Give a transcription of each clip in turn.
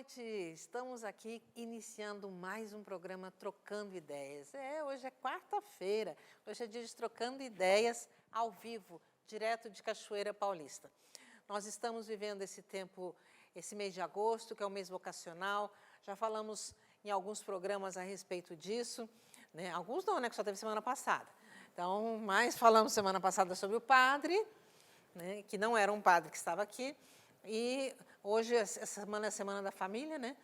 noite, estamos aqui iniciando mais um programa Trocando Ideias. Hoje é quarta-feira, hoje é dia de Trocando Ideias ao vivo, direto de Cachoeira Paulista. Nós estamos vivendo esse tempo, esse mês de agosto, que é o mês vocacional, já falamos em alguns programas a respeito disso, né? Alguns não, né, que só teve semana passada. Então, mas falamos semana passada sobre o padre, né, que não era um padre que estava aqui, e hoje, essa semana é a Semana da Família, né?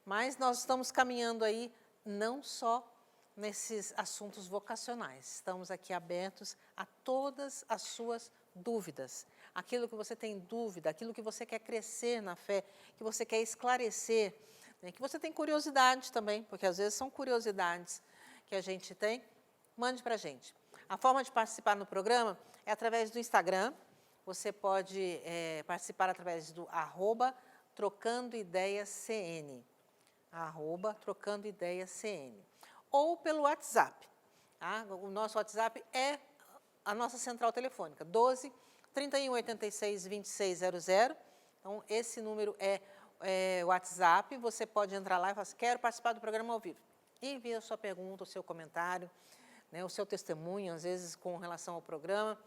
Mas nós estamos caminhando aí não só nesses assuntos vocacionais, estamos aqui abertos a todas as suas dúvidas. Aquilo que você tem dúvida, aquilo que você quer crescer na fé, que você quer esclarecer, né? Que você tem curiosidade também, porque às vezes são curiosidades que a gente tem, mande para a gente. A forma de participar no programa é através do Instagram. Você pode participar através do @trocandoideiascn, @trocandoideiascn, ou pelo WhatsApp. Tá? O nosso WhatsApp é a nossa central telefônica, 12 31 86 2600. Então, esse número é o WhatsApp, você pode entrar lá e falar assim, quero participar do programa ao vivo. E envia a sua pergunta, o seu comentário, né, o seu testemunho, às vezes, com relação ao programa.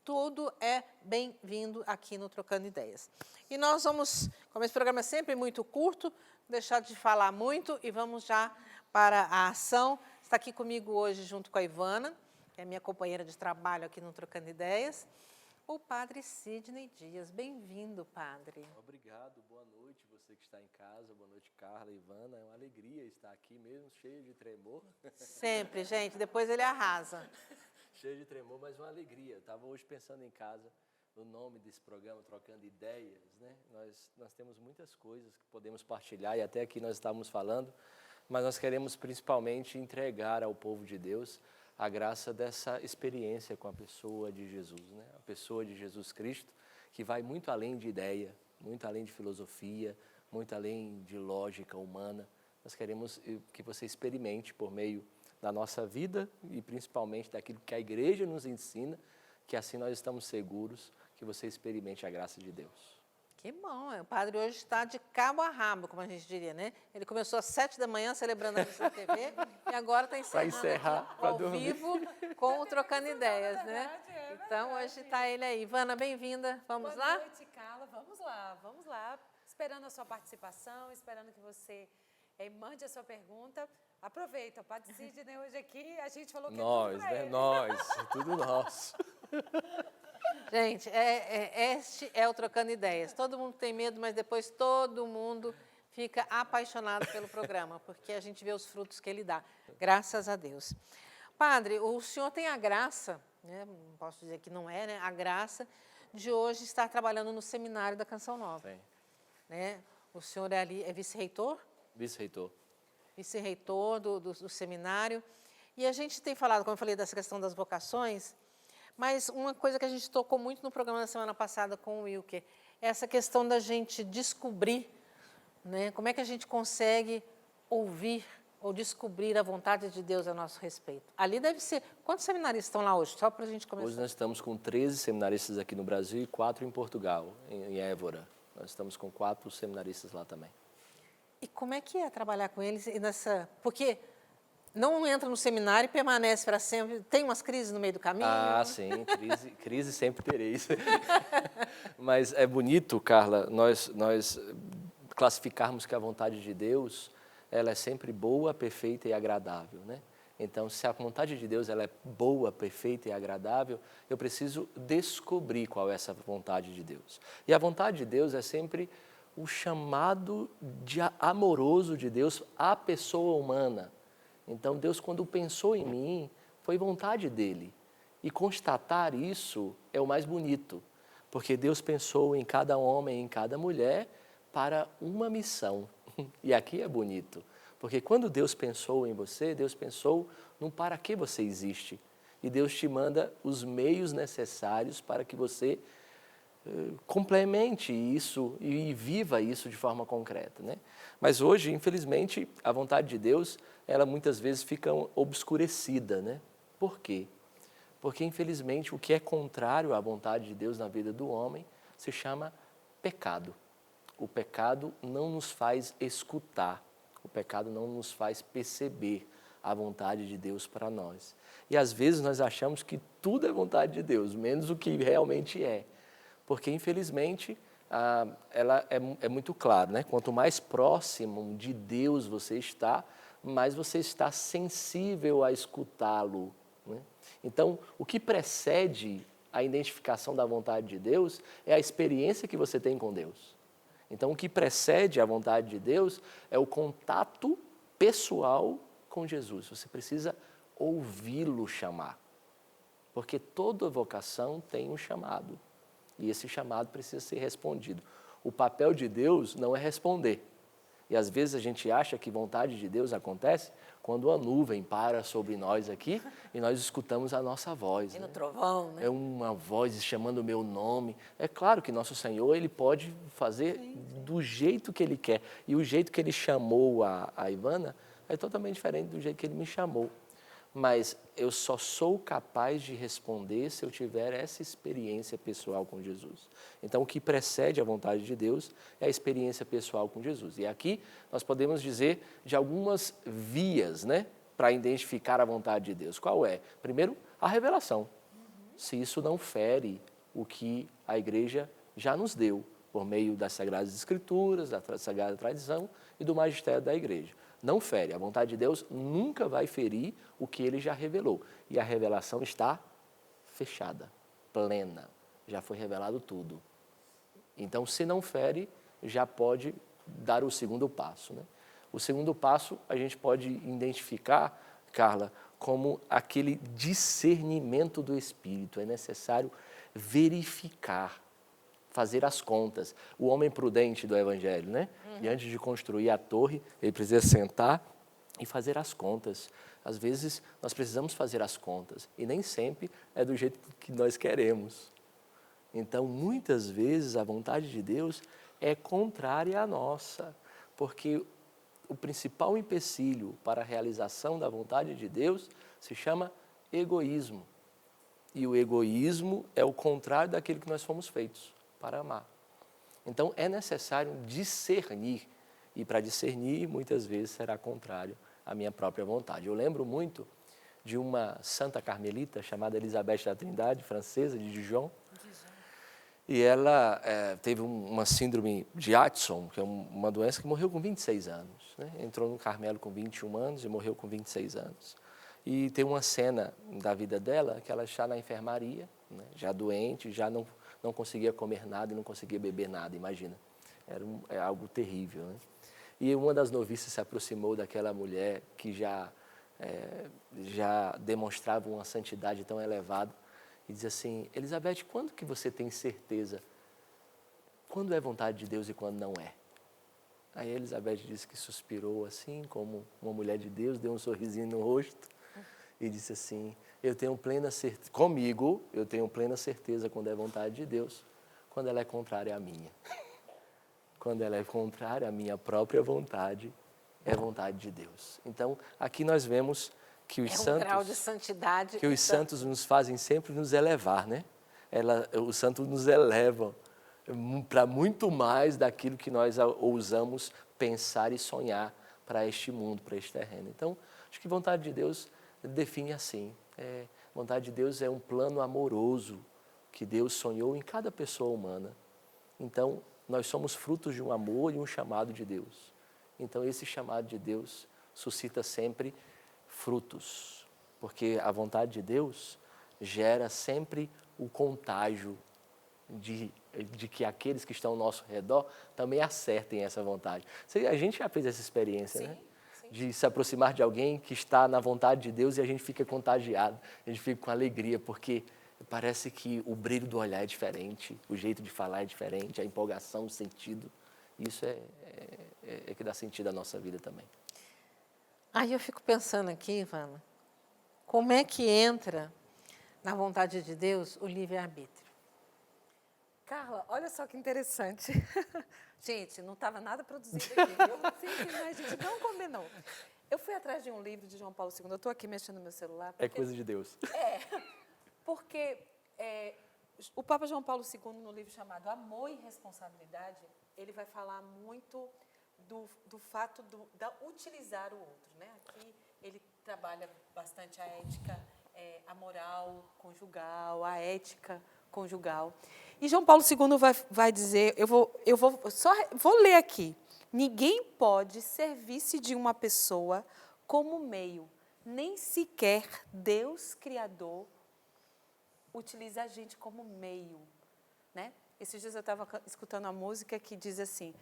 Tudo é bem-vindo aqui no Trocando Ideias. E nós vamos, como esse programa é sempre muito curto, deixar de falar muito e vamos já para a ação. Está aqui comigo hoje, junto com a Ivana, que é minha companheira de trabalho aqui no Trocando Ideias, o padre Sidney Dias. Bem-vindo, padre. Obrigado, boa noite, você que está em casa, boa noite, Carla, Ivana. É uma alegria estar aqui mesmo, cheio de tremor. Sempre, gente, depois ele arrasa. Cheio de tremor, mas uma alegria. Estava hoje pensando em casa, no nome desse programa, Trocando Ideias, né? Nós temos muitas coisas que podemos partilhar e até aqui nós estávamos falando, mas nós queremos principalmente entregar ao povo de Deus a graça dessa experiência com a pessoa de Jesus, né? A pessoa de Jesus Cristo, que vai muito além de ideia, muito além de filosofia, muito além de lógica humana. Nós queremos que você experimente por meio da nossa vida e principalmente daquilo que a igreja nos ensina, que assim nós estamos seguros que você experimente a graça de Deus. Que bom, o padre hoje está de cabo a rabo, como a gente diria, né? Ele começou às 7 da manhã celebrando a missa da TV e agora está encerrando ao vivo com o Trocando Ideias, né? Então hoje está ele aí. Ivana, bem-vinda, vamos lá? Boa noite, Carla, vamos lá. Esperando a sua participação, esperando que você mande a sua pergunta. Aproveita, o padre Sidney hoje aqui, a gente falou que nós, é tudo pra né? ele. Nós, tudo nosso. Gente, este é o Trocando Ideias. Todo mundo tem medo, mas depois todo mundo fica apaixonado pelo programa, porque a gente vê os frutos que ele dá, graças a Deus. Padre, o senhor tem a graça, né? Não posso dizer que não é, né? A graça de hoje estar trabalhando no seminário da Canção Nova. Sim. Né? O senhor é ali, é vice-reitor? Vice-reitor. Vice-reitor do seminário. E a gente tem falado, como eu falei, dessa questão das vocações, mas uma coisa que a gente tocou muito no programa da semana passada com o Wilker, é essa questão da gente descobrir, né, como é que a gente consegue ouvir ou descobrir a vontade de Deus a nosso respeito. Ali deve ser... Quantos seminaristas estão lá hoje? Só para a gente começar. Hoje nós estamos com 13 seminaristas aqui no Brasil e 4 em Portugal, em Évora. Nós estamos com 4 seminaristas lá também. E como é que é trabalhar com eles nessa... Porque não entra no seminário e permanece para sempre. Tem umas crises no meio do caminho? Ah, sim, crise sempre tereis. Mas é bonito, Carla, nós classificarmos que a vontade de Deus, ela é sempre boa, perfeita e agradável, né? Então, se a vontade de Deus ela é boa, perfeita e agradável, eu preciso descobrir qual é essa vontade de Deus. E a vontade de Deus é sempre o chamado amoroso de Deus à pessoa humana. Então, Deus, quando pensou em mim, foi vontade dele. E constatar isso é o mais bonito, porque Deus pensou em cada homem, em cada mulher, para uma missão. E aqui é bonito, porque quando Deus pensou em você, Deus pensou no para que você existe. E Deus te manda os meios necessários para que você complemente isso e viva isso de forma concreta, né? Mas hoje, infelizmente, a vontade de Deus, ela muitas vezes fica obscurecida, né? Por quê? Porque, infelizmente, o que é contrário à vontade de Deus na vida do homem se chama pecado. o pecado não nos faz escutar, o pecado não nos faz perceber a vontade de Deus para nós. E às vezes nós achamos que tudo é vontade de Deus, menos o que realmente é. Porque, infelizmente, ela é muito claro, né? Quanto mais próximo de Deus você está, mais você está sensível a escutá-lo, né? Então, o que precede a identificação da vontade de Deus é a experiência que você tem com Deus. Então, o que precede a vontade de Deus é o contato pessoal com Jesus. Você precisa ouvi-lo chamar, porque toda vocação tem um chamado, e esse chamado precisa ser respondido. O papel de Deus não é responder. E às vezes a gente acha que vontade de Deus acontece quando a nuvem para sobre nós aqui e nós escutamos a nossa voz. E no trovão, né? É uma voz chamando o meu nome. É claro que nosso Senhor, Ele pode fazer do jeito que Ele quer. E o jeito que Ele chamou a Ivana é totalmente diferente do jeito que Ele me chamou. Mas eu só sou capaz de responder se eu tiver essa experiência pessoal com Jesus. Então, o que precede a vontade de Deus é a experiência pessoal com Jesus. E aqui nós podemos dizer de algumas vias, né, para identificar a vontade de Deus. Qual é? Primeiro, a revelação. Se isso não fere o que a igreja já nos deu, por meio das Sagradas Escrituras, da Sagrada Tradição e do magistério da igreja. Não fere. A vontade de Deus nunca vai ferir o que Ele já revelou. E a revelação está fechada, plena. Já foi revelado tudo. Então, se não fere, já pode dar o segundo passo, né? O segundo passo a gente pode identificar, Carla, como aquele discernimento do Espírito. É necessário verificar, fazer as contas. O homem prudente do Evangelho, né? E antes de construir a torre, ele precisa sentar e fazer as contas. Às vezes, nós precisamos fazer as contas, e nem sempre é do jeito que nós queremos. Então, muitas vezes, a vontade de Deus é contrária à nossa, porque o principal empecilho para a realização da vontade de Deus se chama egoísmo. E o egoísmo é o contrário daquilo que nós fomos feitos para amar. Então, é necessário discernir, e para discernir, muitas vezes, será contrário à minha própria vontade. Eu lembro muito de uma santa carmelita chamada Elizabeth da Trindade, francesa, de Dijon, e ela teve uma síndrome de Addison, que é uma doença que morreu com 26 anos. Né? Entrou no Carmelo com 21 anos e morreu com 26 anos. E tem uma cena da vida dela que ela está na enfermaria, né? Já doente, já não conseguia comer nada e não conseguia beber nada, imagina. É algo terrível, né? E uma das noviças se aproximou daquela mulher que já demonstrava uma santidade tão elevada e disse assim: Elizabeth, quando que você tem certeza? Quando é vontade de Deus e quando não é? Aí a Elizabeth disse que suspirou assim, como uma mulher de Deus, deu um sorrisinho no rosto e disse assim: eu tenho plena certeza, comigo, eu tenho plena certeza quando é vontade de Deus, quando ela é contrária à minha. Quando ela é contrária à minha própria vontade, é vontade de Deus. Então, aqui nós vemos que os santos... É um grau de santidade. Que os santos nos fazem sempre nos elevar, né? Os santos nos elevam para muito mais daquilo que nós ousamos pensar e sonhar para este mundo, para este terreno. Então, acho que vontade de Deus define assim. Vontade de Deus é um plano amoroso que Deus sonhou em cada pessoa humana. Então, nós somos frutos de um amor e um chamado de Deus. Então, esse chamado de Deus suscita sempre frutos, porque a vontade de Deus gera sempre o contágio de que aqueles que estão ao nosso redor também acertem essa vontade. A gente já fez essa experiência, Sim, né? sim. De se aproximar de alguém que está na vontade de Deus e a gente fica contagiado, a gente fica com alegria, porque parece que o brilho do olhar é diferente, o jeito de falar é diferente, a empolgação, o sentido. Isso é que dá sentido à nossa vida também. Aí eu fico pensando aqui, Ivana, como é que entra na vontade de Deus o livre-arbítrio? Carla, olha só que interessante. Gente, não estava nada produzido aqui, viu? Sim, mas a gente não combinou. Eu fui atrás de um livro de João Paulo II, eu estou aqui mexendo no meu celular. É coisa de Deus. Porque o Papa João Paulo II, no livro chamado Amor e Responsabilidade, ele vai falar muito do fato da utilizar o outro, né? Aqui ele trabalha bastante a ética, a moral conjugal, a ética conjugal. E João Paulo II vai dizer, vou ler aqui. Ninguém pode servir-se de uma pessoa como meio, nem sequer Deus Criador utiliza a gente como meio, né? Esses dias eu estava escutando uma música que diz assim: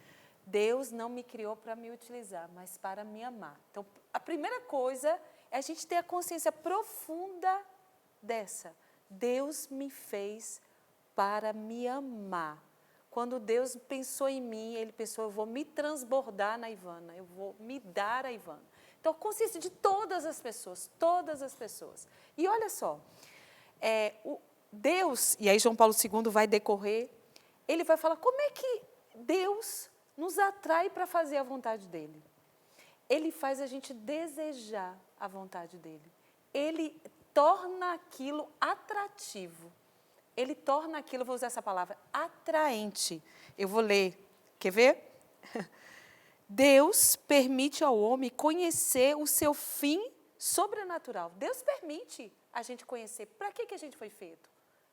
Deus não me criou para me utilizar, mas para me amar. Então, a primeira coisa é a gente ter a consciência profunda dessa. Deus me fez para me amar. Quando Deus pensou em mim, Ele pensou, eu vou me transbordar na Ivana, eu vou me dar a Ivana. Então, a consciência de todas as pessoas, todas as pessoas. E olha só, Deus, e aí João Paulo II vai decorrer, ele vai falar como é que Deus nos atrai para fazer a vontade dEle. Ele faz a gente desejar a vontade dEle. Ele torna aquilo atrativo. Ele torna aquilo, vou usar essa palavra, atraente. Eu vou ler, quer ver? Deus permite ao homem conhecer o seu fim sobrenatural. Deus permite a gente conhecer para que a gente foi feito.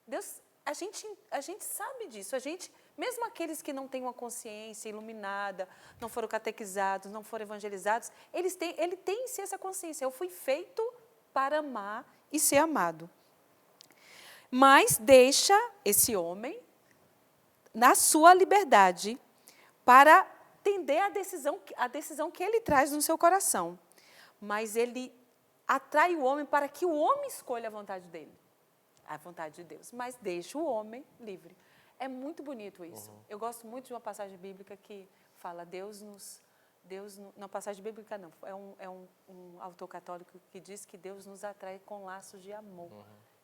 Deus, a gente sabe disso. A gente, mesmo aqueles que não têm uma consciência iluminada, não foram catequizados, não foram evangelizados, ele tem em si essa consciência. Eu fui feito para amar e ser amado. Mas deixa esse homem na sua liberdade para atender a decisão que ele traz no seu coração. Mas ele atrai o homem para que o homem escolha a vontade dele, a vontade de Deus, mas deixa o homem livre. É muito bonito isso. Eu gosto muito de uma passagem bíblica que fala, não, passagem bíblica não, é um autor católico que diz que Deus nos atrai com laços de amor.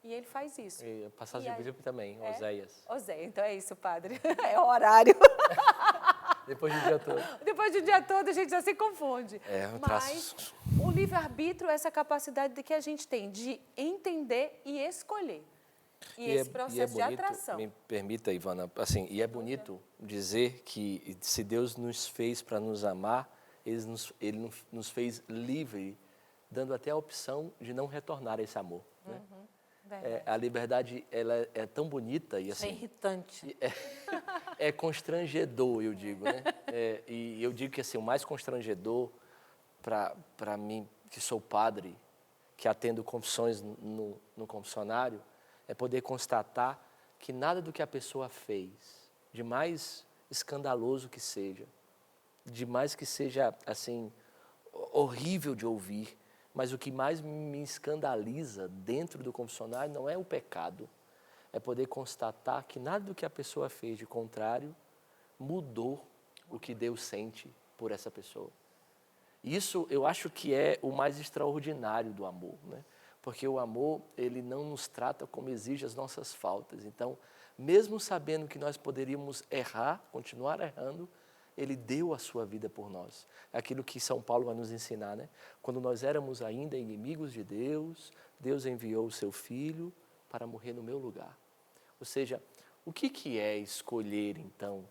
E ele faz isso. E a passagem bíblica também, Oséias. Oséias, então é isso, padre. É o horário. Depois do dia todo. Depois do dia todo a gente já se confunde. Mas o livre-arbítrio é essa capacidade que a gente tem de entender e escolher. E esse processo de atração. Me permita, Ivana, assim, e é bonito dizer que se Deus nos fez para nos amar, Ele nos fez livre, dando até a opção de não retornar a esse amor. Né? A liberdade, ela é tão bonita e assim... É irritante. É constrangedor, eu digo, né? E eu digo que assim, o mais constrangedor para mim, que sou padre, que atendo confissões no confessionário, é poder constatar que nada do que a pessoa fez, de mais escandaloso que seja, de mais que seja, assim, horrível de ouvir, mas o que mais me escandaliza dentro do confessionário não é o pecado, é poder constatar que nada do que a pessoa fez de contrário mudou o que Deus sente por essa pessoa. Isso eu acho que é o mais extraordinário do amor, né? Porque o amor, ele não nos trata como exige as nossas faltas. Então, mesmo sabendo que nós poderíamos errar, continuar errando, Ele deu a sua vida por nós. É aquilo que São Paulo vai nos ensinar, né? Quando nós éramos ainda inimigos de Deus, Deus enviou o seu Filho para morrer no meu lugar. Ou seja, o que é escolher, então?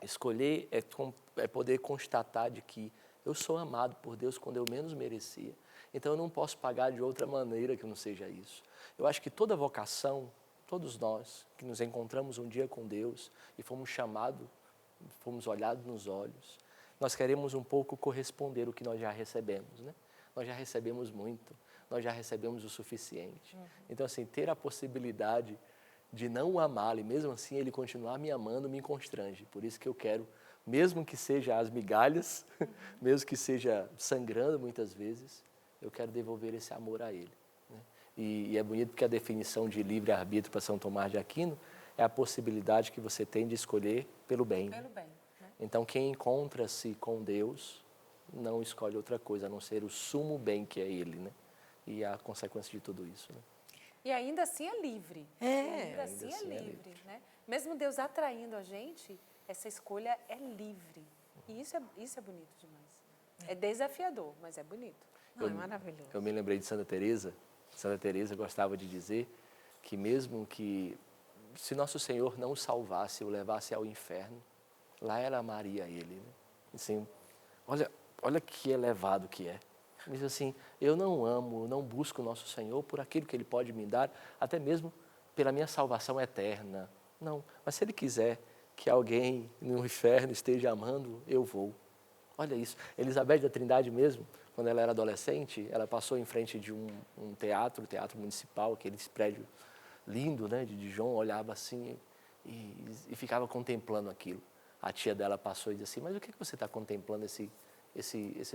Escolher é poder constatar de que eu sou amado por Deus quando eu menos merecia. Então, eu não posso pagar de outra maneira que não seja isso. Eu acho que toda vocação, todos nós que nos encontramos um dia com Deus e fomos chamados, fomos olhados nos olhos, nós queremos um pouco corresponder o que nós já recebemos, né? Nós já recebemos muito, nós já recebemos o suficiente. Então, assim, ter a possibilidade de não amá-lo e mesmo assim ele continuar me amando me constrange. Por isso que eu quero, mesmo que seja as migalhas, mesmo que seja sangrando muitas vezes, eu quero devolver esse amor a ele. Né? E é bonito porque a definição de livre-arbítrio para São Tomás de Aquino é a possibilidade que você tem de escolher pelo bem. Pelo bem, né? Então, quem encontra-se com Deus não escolhe outra coisa, a não ser o sumo bem que é Ele, né? E a consequência de tudo isso. Né? E ainda assim é livre. Ainda assim é livre. Né? Mesmo Deus atraindo a gente, essa escolha é livre. E isso é bonito demais. É desafiador, mas é bonito. É maravilhoso. Eu me lembrei de Santa Teresa. Santa Teresa gostava de dizer que mesmo que se nosso Senhor não o salvasse, o levasse ao inferno, lá ela amaria ele. Né? Assim, olha que elevado que é. Diz assim, eu não amo, não busco o nosso Senhor por aquilo que Ele pode me dar, até mesmo pela minha salvação eterna. Não, mas se Ele quiser que alguém no inferno esteja amando, eu vou. Olha isso. Elizabeth da Trindade mesmo, quando ela era adolescente, ela passou em frente de um teatro municipal, aquele prédio lindo, né, de Dijon, olhava assim e ficava contemplando aquilo. A tia dela passou e disse assim, mas o que você está contemplando esse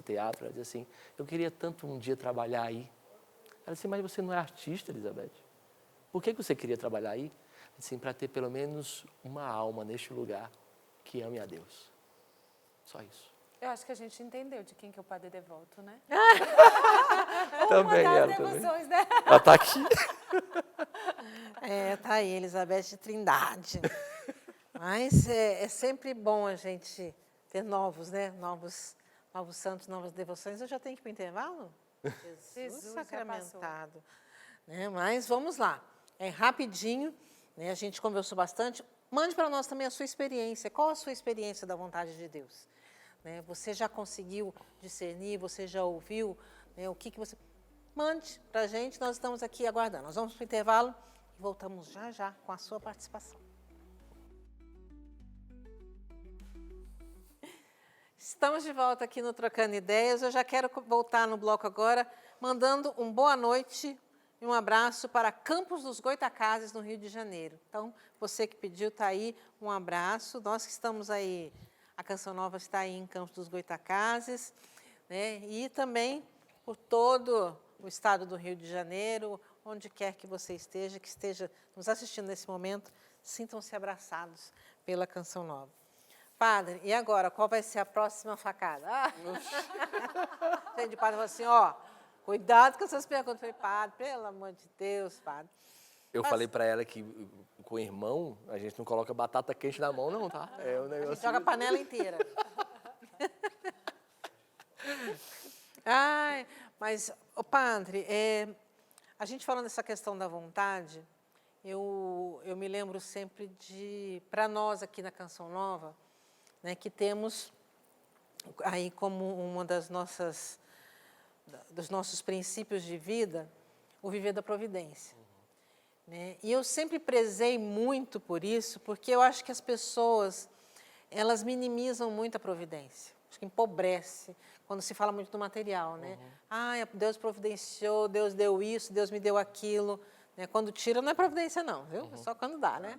teatro? Ela disse assim, eu queria tanto um dia trabalhar aí. Ela disse, mas você não é artista, Elizabeth? Por que você queria trabalhar aí? Ela disse, para ter pelo menos uma alma neste lugar que ame a Deus. Só isso. Eu acho que a gente entendeu de quem que é o Padre Devoto, né? Também Uma ela das também. devoções, né? Ela está aqui. Tá aí, Elizabeth de Trindade. Mas é sempre bom a gente ter novos, né? Novos santos, novas devoções. Eu já tenho que ir para o intervalo? Jesus já sacramentado. Né? Mas vamos lá. É rapidinho, né? A gente conversou bastante. Mande para nós também a sua experiência. Qual a sua experiência da vontade de Deus? Né? Você já conseguiu discernir? Você já ouviu? Né? O que você... Mande para a gente, nós estamos aqui aguardando. Nós vamos para o intervalo e voltamos já com a sua participação. Estamos de volta aqui no Trocando Ideias. Eu já quero voltar no bloco agora, mandando um boa noite e um abraço para Campos dos Goitacazes, no Rio de Janeiro. Então, você que pediu, está aí, um abraço. Nós que estamos aí, a Canção Nova está aí em Campos dos Goitacazes, né? E também por todo o estado do Rio de Janeiro, onde quer que você esteja, que esteja nos assistindo nesse momento, sintam-se abraçados pela Canção Nova. Padre, e agora, qual vai ser a próxima facada? Gente, o padre falou assim, cuidado com essas perguntas. Eu falei, padre, pelo amor de Deus, padre. Eu falei para ela que com o irmão, a gente não coloca batata quente na mão, não, tá? É um negócio... A gente joga a panela inteira. Ai, mas, padre, a gente falando dessa questão da vontade, eu me lembro sempre para nós aqui na Canção Nova, né, que temos aí como uma dos nossos princípios de vida, o viver da providência. Né? E eu sempre prezei muito por isso, porque eu acho que as pessoas, elas minimizam muito a providência. Acho que empobrece quando se fala muito do material, né? Deus providenciou, Deus deu isso, Deus me deu aquilo. Né? Quando tira, não é providência não, viu? É só quando dá, né?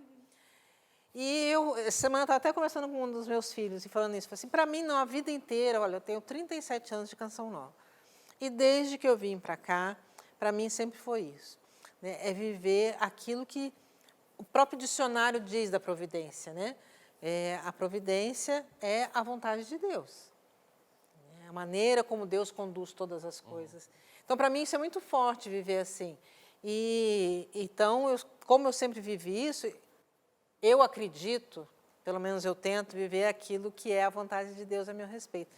E essa semana eu estava até conversando com um dos meus filhos e falando isso. Falei assim, para mim, não, a vida inteira, olha, eu tenho 37 anos de Canção Nova. E desde que eu vim para cá, para mim sempre foi isso. Né? É viver aquilo que o próprio dicionário diz da providência, né? A providência é a vontade de Deus. A maneira como Deus conduz todas as coisas. Então, para mim, isso é muito forte, viver assim. E então, como eu sempre vivi isso, eu acredito, pelo menos eu tento viver aquilo que é a vontade de Deus a meu respeito.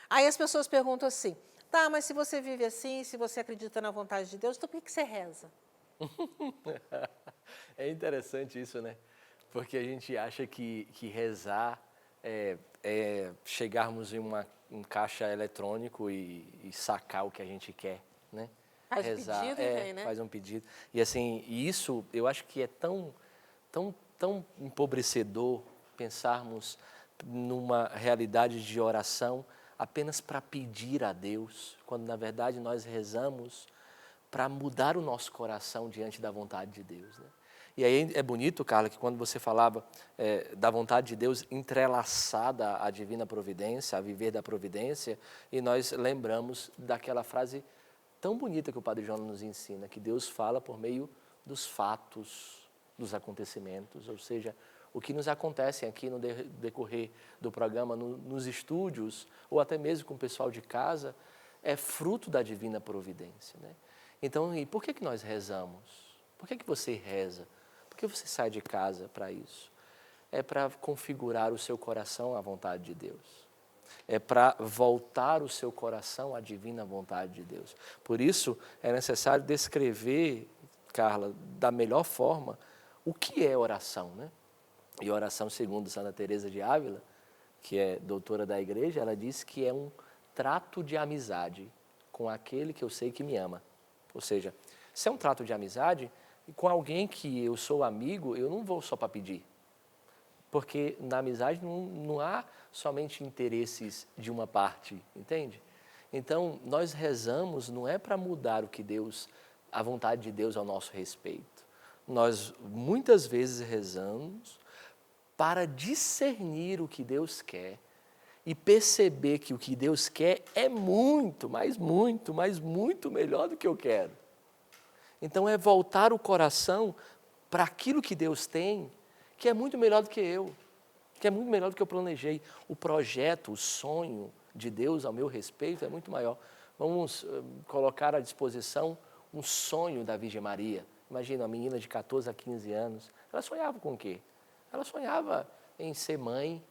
Aí as pessoas perguntam assim, tá, mas se você vive assim, se você acredita na vontade de Deus, então por que você reza? É interessante isso, né? Porque a gente acha que rezar é chegarmos em um caixa eletrônico e sacar o que a gente quer, né? Faz rezar, pedido e vem, né? Faz um pedido. E assim, isso eu acho que é tão empobrecedor pensarmos numa realidade de oração apenas para pedir a Deus, quando na verdade nós rezamos para mudar o nosso coração diante da vontade de Deus, né? E aí é bonito, Carla, que quando você falava da vontade de Deus entrelaçada à divina providência, a viver da providência, e nós lembramos daquela frase tão bonita que o Padre João nos ensina, que Deus fala por meio dos fatos, dos acontecimentos, ou seja, o que nos acontece aqui no decorrer do programa, nos estúdios, ou até mesmo com o pessoal de casa, é fruto da divina providência, né? Então, e por que nós rezamos? Por que você reza? Por que você sai de casa para isso? É para configurar o seu coração à vontade de Deus. É para voltar o seu coração à divina vontade de Deus. Por isso, é necessário descrever, Carla, da melhor forma, o que é oração, né? E oração, segundo Santa Teresa de Ávila, que é doutora da igreja, ela diz que é um trato de amizade com aquele que eu sei que me ama. Ou seja, se é um trato de amizade, com alguém que eu sou amigo, eu não vou só para pedir. Porque na amizade não há somente interesses de uma parte, entende? Então, nós rezamos não é para mudar o que Deus, a vontade de Deus ao nosso respeito. Nós muitas vezes rezamos para discernir o que Deus quer e perceber que o que Deus quer é muito, mas muito melhor do que eu quero. Então, é voltar o coração para aquilo que Deus tem, que é muito melhor do que eu, que é muito melhor do que eu planejei. O projeto, o sonho de Deus ao meu respeito é muito maior. Vamos colocar à disposição um sonho da Virgem Maria. Imagina, uma menina de 14 a 15 anos, ela sonhava com o quê? Ela sonhava em ser mãe,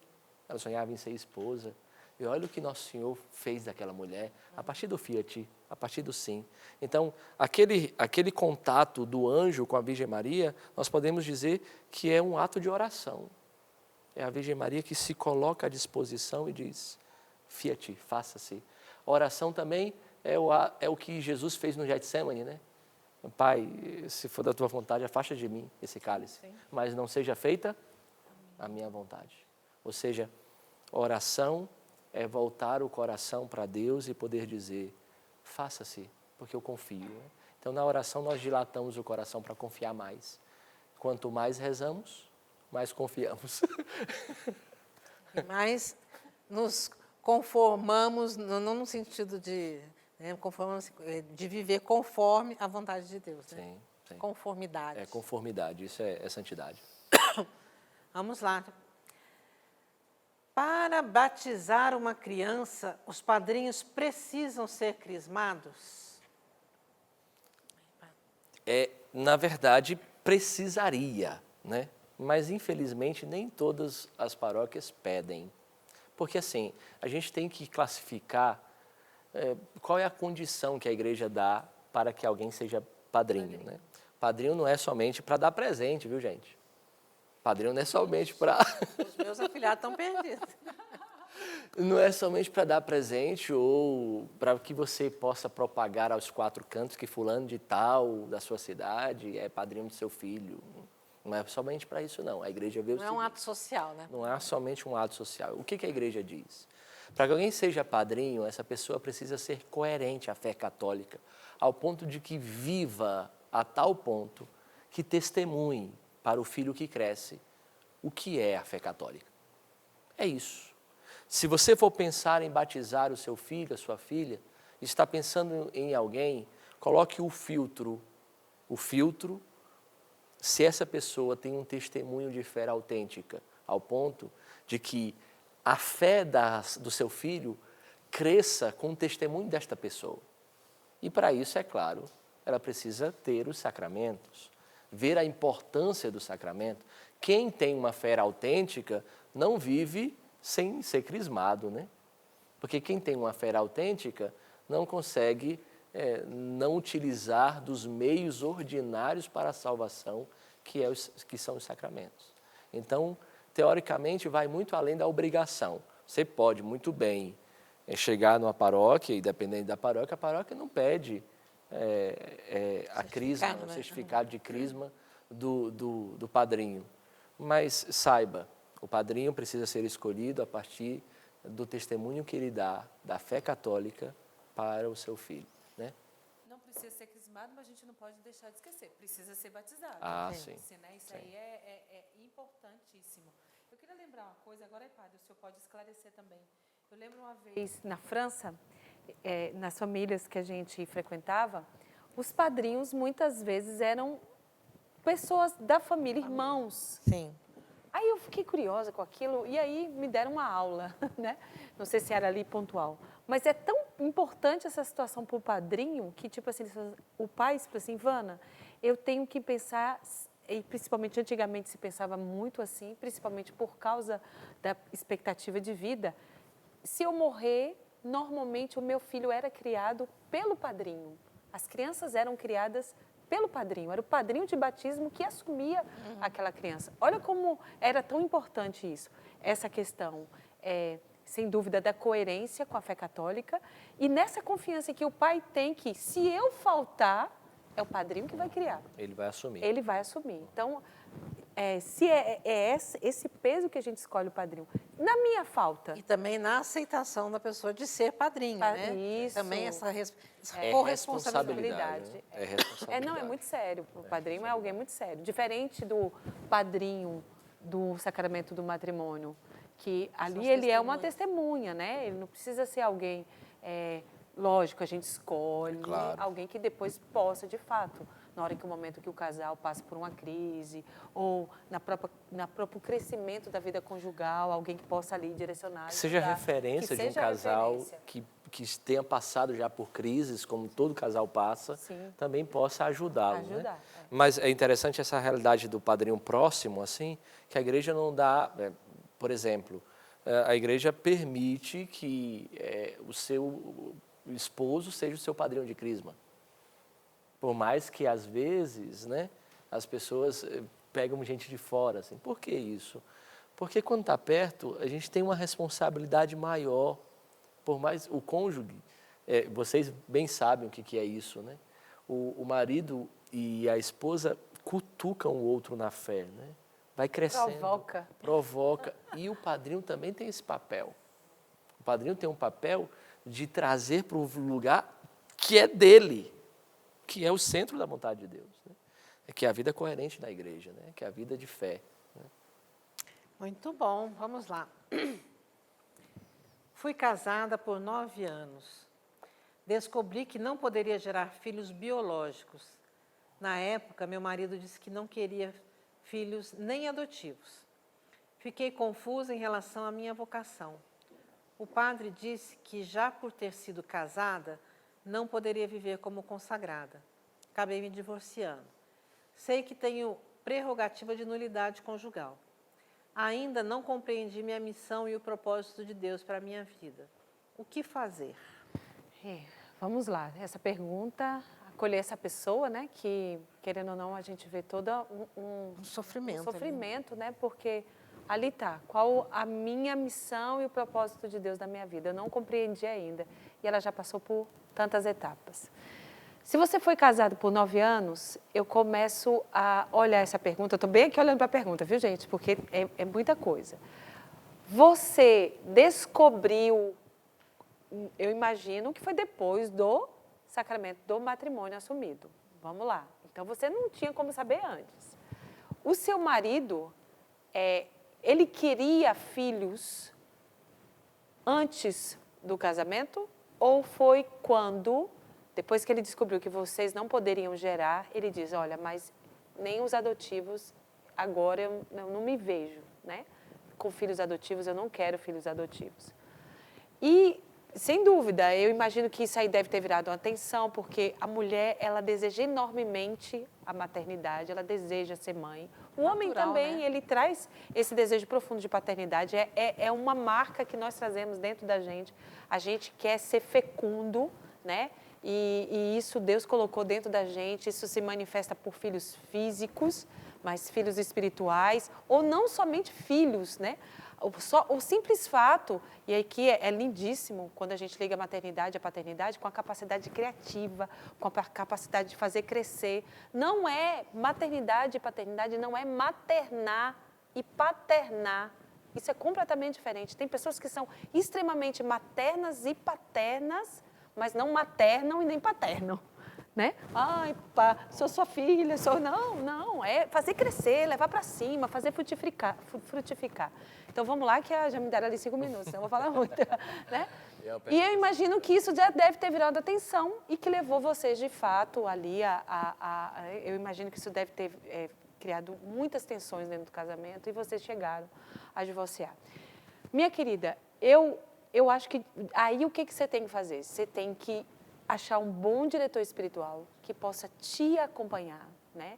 ela sonhava em ser esposa. E olha o que Nosso Senhor fez daquela mulher, a partir do Fiat, a partir do sim. Então, aquele contato do anjo com a Virgem Maria, nós podemos dizer que é um ato de oração. É a Virgem Maria que se coloca à disposição e diz, Fiat, faça-se. A oração também é o que Jesus fez no Getsemane, né? Pai, se for da tua vontade, afasta de mim esse cálice, mas não seja feita a minha vontade. Ou seja, oração é voltar o coração para Deus e poder dizer, faça-se, porque eu confio. Né? Então, na oração, nós dilatamos o coração para confiar mais. Quanto mais rezamos, mais confiamos. E mais nos conformamos, não no sentido de, conformamos, de viver conforme a vontade de Deus. Né? Sim, sim. Conformidade. É conformidade, isso é santidade. Vamos lá. Para batizar uma criança, os padrinhos precisam ser crismados? Na verdade, precisaria, né? Mas, infelizmente, nem todas as paróquias pedem. Porque, assim, a gente tem que classificar qual é a condição que a igreja dá para que alguém seja padrinho, né? Padrinho não é somente para dar presente, viu, gente? Padrinho não é somente para... Os meus afilhados estão perdidos. Não é somente para dar presente ou para que você possa propagar aos quatro cantos que fulano de tal, da sua cidade, é padrinho do seu filho. Não é somente para isso, não. A igreja vê o seguinte. Não é um ato social, né? Não é somente um ato social. O que a igreja diz? Para que alguém seja padrinho, essa pessoa precisa ser coerente à fé católica, ao ponto de que viva a tal ponto que testemunhe para o filho que cresce o que é a fé católica. É isso. Se você for pensar em batizar o seu filho, a sua filha, está pensando em alguém, coloque o filtro. O filtro, se essa pessoa tem um testemunho de fé autêntica, ao ponto de que a fé do seu filho cresça com o testemunho desta pessoa. E para isso, é claro, ela precisa ter os sacramentos, ver a importância do sacramento. Quem tem uma fé autêntica não vive sem ser crismado, né? Porque quem tem uma fé autêntica não consegue não utilizar dos meios ordinários para a salvação, que são os sacramentos. Então, teoricamente, vai muito além da obrigação. Você pode muito bem chegar numa paróquia, e dependendo da paróquia, a paróquia não pede a crisma, o certificado de crisma do padrinho. Mas saiba, o padrinho precisa ser escolhido a partir do testemunho que ele dá da fé católica para o seu filho, né? Não precisa ser crismado, mas a gente não pode deixar de esquecer. Precisa ser batizado. Ah, sim. Né? Isso sim. aí é importantíssimo. Eu queria lembrar uma coisa, agora, padre, o senhor pode esclarecer também. Eu lembro uma vez na França, nas famílias que a gente frequentava, os padrinhos muitas vezes eram pessoas da família, irmãos. Sim. Aí eu fiquei curiosa com aquilo e aí me deram uma aula, né? Não sei se era ali pontual. Mas é tão importante essa situação para o padrinho que, tipo assim, o pai falou assim, Ivana, eu tenho que pensar, e principalmente antigamente se pensava muito assim, principalmente por causa da expectativa de vida, se eu morrer, normalmente o meu filho era criado pelo padrinho. As crianças eram criadas pelo padrinho, era o padrinho de batismo que assumia aquela criança. Olha como era tão importante isso, essa questão, sem dúvida, da coerência com a fé católica e nessa confiança que o pai tem que, se eu faltar, é o padrinho que vai criar. Ele vai assumir. Ele vai assumir. Então, se esse peso que a gente escolhe o padrinho, na minha falta... E também na aceitação da pessoa de ser padrinho, né? Isso. Também essa É corresponsabilidade. responsabilidade. Né? É responsabilidade. Não, é muito sério. O padrinho é alguém muito sério. Diferente do padrinho do sacramento do matrimônio, que ali ele é uma testemunha, né? Ele não precisa ser alguém... lógico, a gente escolhe alguém que depois possa, de fato, na hora que o momento que o casal passa por uma crise, ou na próprio crescimento da vida conjugal, alguém que possa ali direcionar. Que seja referência de um casal que tenha passado já por crises, como todo casal passa, também possa ajudá-lo. Né? Mas é interessante essa realidade do padrinho próximo, assim, que a igreja não dá, por exemplo, a igreja permite que o seu esposo seja o seu padrinho de crisma. Por mais que, às vezes, né, as pessoas pegam gente de fora. Assim. Por que isso? Porque quando está perto, a gente tem uma responsabilidade maior. Por mais o cônjuge, vocês bem sabem o que é isso. Né? O marido e a esposa cutucam o outro na fé. Né? Vai crescendo. Provoca. E o padrinho também tem esse papel. O padrinho tem um papel de trazer para o lugar que é dele, que é o centro da vontade de Deus, né? Que é a vida coerente da igreja, né? Que é a vida de fé. Né? Muito bom, vamos lá. Fui casada por 9 anos. Descobri que não poderia gerar filhos biológicos. Na época, meu marido disse que não queria filhos nem adotivos. Fiquei confusa em relação à minha vocação. O padre disse que, já por ter sido casada, não poderia viver como consagrada. Acabei me divorciando. Sei que tenho prerrogativa de nulidade conjugal. Ainda não compreendi minha missão e o propósito de Deus para a minha vida. O que fazer? Vamos lá, essa pergunta, acolher essa pessoa, né, que, querendo ou não, a gente vê todo um sofrimento, né, porque ali está, qual a minha missão e o propósito de Deus na minha vida? Eu não compreendi ainda, e ela já passou por tantas etapas. Se você foi casado por 9 anos, eu começo a olhar essa pergunta, eu estou bem aqui olhando para a pergunta, viu, gente, porque é muita coisa. Você descobriu, eu imagino que foi depois do sacramento do matrimônio assumido. Vamos lá. Então, você não tinha como saber antes. O seu marido, ele queria filhos antes do casamento? Ou foi quando, depois que ele descobriu que vocês não poderiam gerar, ele diz, olha, mas nem os adotivos, agora eu não me vejo, né? Com filhos adotivos, eu não quero filhos adotivos. E, sem dúvida, eu imagino que isso aí deve ter virado uma tensão, porque a mulher, ela deseja enormemente a maternidade, ela deseja ser mãe. O homem também, né? Ele traz esse desejo profundo de paternidade, é uma marca que nós trazemos dentro da gente. A gente quer ser fecundo, né? E isso Deus colocou dentro da gente, isso se manifesta por filhos físicos, mas filhos espirituais, ou não somente filhos, né? O simples fato, e aqui é lindíssimo quando a gente liga a maternidade e a paternidade com a capacidade criativa, com a capacidade de fazer crescer. Não é maternidade e paternidade, não é maternar e paternar. Isso é completamente diferente. Tem pessoas que são extremamente maternas e paternas, mas não maternam e nem paternam. Né? Ai, pá, sou sua filha, Não, é fazer crescer, levar para cima, fazer frutificar. Então, vamos lá, que já me deram ali 5 minutos, eu vou falar muito. Né? E eu imagino que isso já deve ter virado atenção e que levou vocês, de fato, ali eu imagino que isso deve ter criado muitas tensões dentro do casamento e vocês chegaram a divorciar. Minha querida, eu acho que aí o que você tem que fazer? Você tem que achar um bom diretor espiritual que possa te acompanhar, né?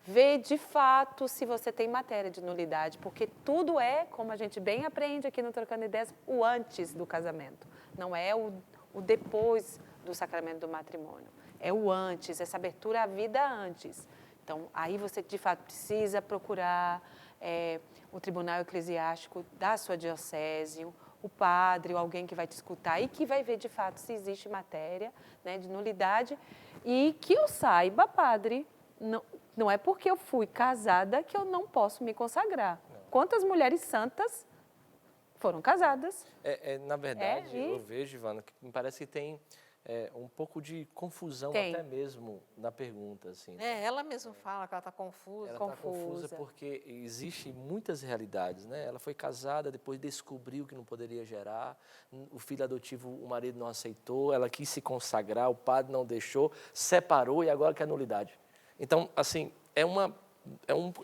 Ver de fato se você tem matéria de nulidade, porque tudo é, como a gente bem aprende aqui no Trocando Ideias, o antes do casamento, não é o depois do sacramento do matrimônio. é o antes, essa abertura à vida antes. Então, aí você, de fato, precisa procurar o tribunal eclesiástico da sua diocese, o padre ou alguém que vai te escutar e que vai ver, de fato, se existe matéria, né, de nulidade. E que eu saiba, padre, não é porque eu fui casada que eu não posso me consagrar. Quantas mulheres santas foram casadas? Na verdade, e- eu vejo, Ivana, que me parece que tem um pouco de confusão Tem. até mesmo na pergunta, assim. Ela mesma fala que ela está confusa. Ela está confusa porque existem muitas realidades, né? Ela foi casada, depois descobriu que não poderia gerar, o filho adotivo, o marido não aceitou, ela quis se consagrar, o padre não deixou, separou e agora quer nulidade. Então, assim, é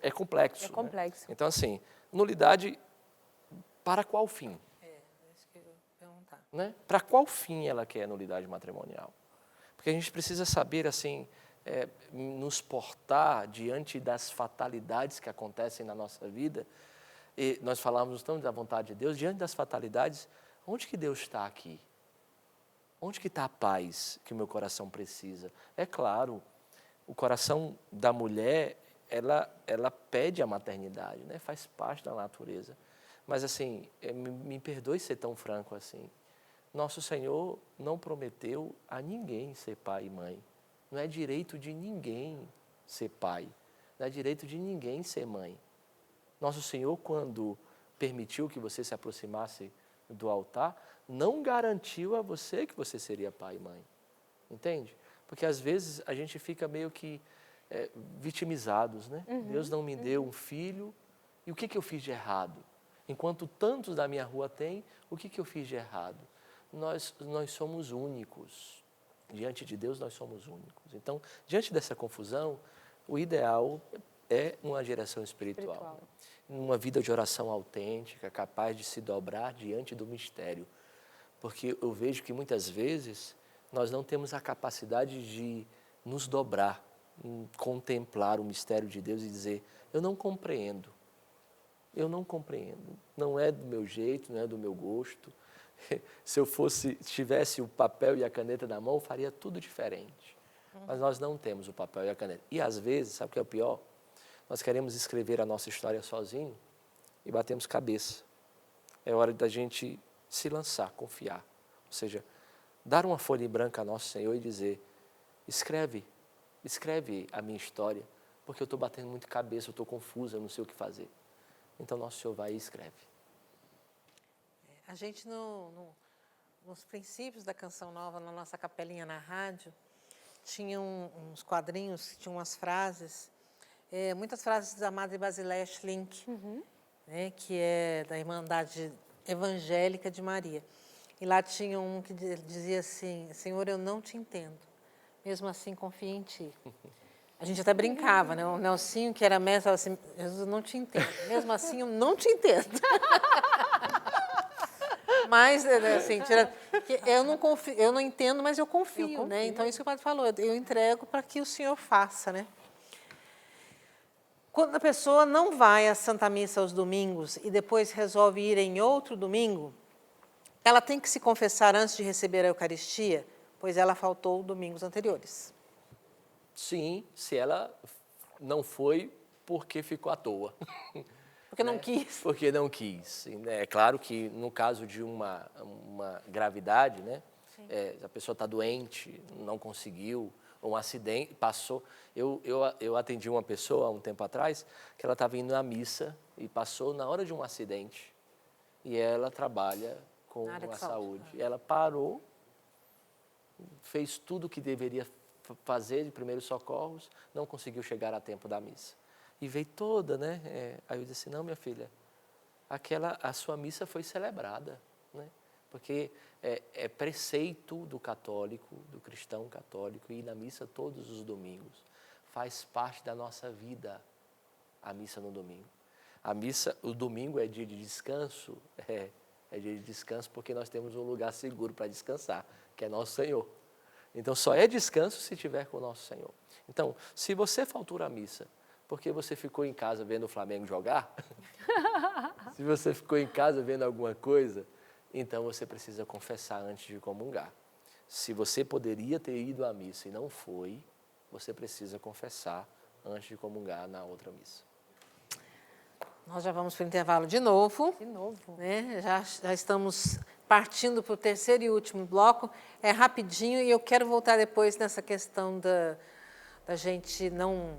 complexo. É complexo. Né? Então, assim, nulidade para qual fim? Isso que eu ia perguntar. Né? Para qual fim ela quer nulidade matrimonial? Porque a gente precisa saber, assim, nos portar diante das fatalidades que acontecem na nossa vida. E nós falávamos tanto da vontade de Deus, diante das fatalidades, onde que Deus está aqui? Onde que está a paz que o meu coração precisa? É claro, o coração da mulher, ela pede a maternidade, né? Faz parte da natureza. Mas, assim, me perdoe ser tão franco assim. Nosso Senhor não prometeu a ninguém ser pai e mãe. Não é direito de ninguém ser pai. Não é direito de ninguém ser mãe. Nosso Senhor, quando permitiu que você se aproximasse do altar, não garantiu a você que você seria pai e mãe. Entende? Porque às vezes a gente fica meio que vitimizados, né? Deus não me deu um filho, e o que eu fiz de errado? Enquanto tantos da minha rua têm, o que eu fiz de errado? Nós somos únicos. Diante de Deus, nós somos únicos. Então, diante dessa confusão, o ideal é uma direção espiritual. Uma vida de oração autêntica, capaz de se dobrar diante do mistério. Porque eu vejo que muitas vezes nós não temos a capacidade de nos dobrar, contemplar o mistério de Deus e dizer, eu não compreendo. Eu não compreendo. Não é do meu jeito, não é do meu gosto. Se eu tivesse o papel e a caneta na mão, eu faria tudo diferente. Mas nós não temos o papel e a caneta. E às vezes, sabe o que é o pior? Nós queremos escrever a nossa história sozinho e batemos cabeça. É hora da gente se lançar, confiar. Ou seja, dar uma folha em branco a nosso Senhor e dizer, escreve a minha história, porque eu estou batendo muito cabeça, eu estou confusa, eu não sei o que fazer. Então, nosso Senhor vai e escreve. A gente, nos princípios da Canção Nova, na nossa capelinha na rádio, tinha uns quadrinhos, tinha umas frases, muitas frases da Madre Basileia Schlink, né, que é da Irmandade Evangélica de Maria. E lá tinha um que dizia assim, Senhor, eu não te entendo, mesmo assim confio em Ti. A gente até brincava, né? O Nelsinho, que era mestre, falava assim, Jesus, eu não te entendo. Mesmo assim, eu não te entendo. Mas, assim, eu não confio, eu não entendo, mas eu confio, né? Então, isso que o padre falou, eu entrego para que o Senhor faça, né? Quando a pessoa não vai à Santa Missa aos domingos e depois resolve ir em outro domingo, ela tem que se confessar antes de receber a Eucaristia, pois ela faltou domingos anteriores. Sim, se ela não foi porque ficou à toa. Porque não quis. Porque não quis. É claro que no caso de uma gravidade, né? A pessoa está doente, não conseguiu, um acidente, passou. Eu atendi uma pessoa há um tempo atrás que ela estava indo à missa e passou na hora de um acidente. E ela trabalha com a saúde. Ela parou, fez tudo o que deveria fazer de primeiros socorros, não conseguiu chegar a tempo da missa. E veio toda, né? Aí eu disse, não, minha filha, a sua missa foi celebrada, né? Porque é preceito do católico, do cristão católico, ir na missa todos os domingos. Faz parte da nossa vida a missa no domingo. A missa, o domingo é dia de descanso, é dia de descanso porque nós temos um lugar seguro para descansar, que é nosso Senhor. Então, só é descanso se estiver com o nosso Senhor. Então, se você faltou à missa porque você ficou em casa vendo o Flamengo jogar, se você ficou em casa vendo alguma coisa, então você precisa confessar antes de comungar. Se você poderia ter ido à missa e não foi, você precisa confessar antes de comungar na outra missa. Nós já vamos para o intervalo de novo. De novo. Né? Já estamos partindo para o terceiro e último bloco. É rapidinho e eu quero voltar depois nessa questão da gente não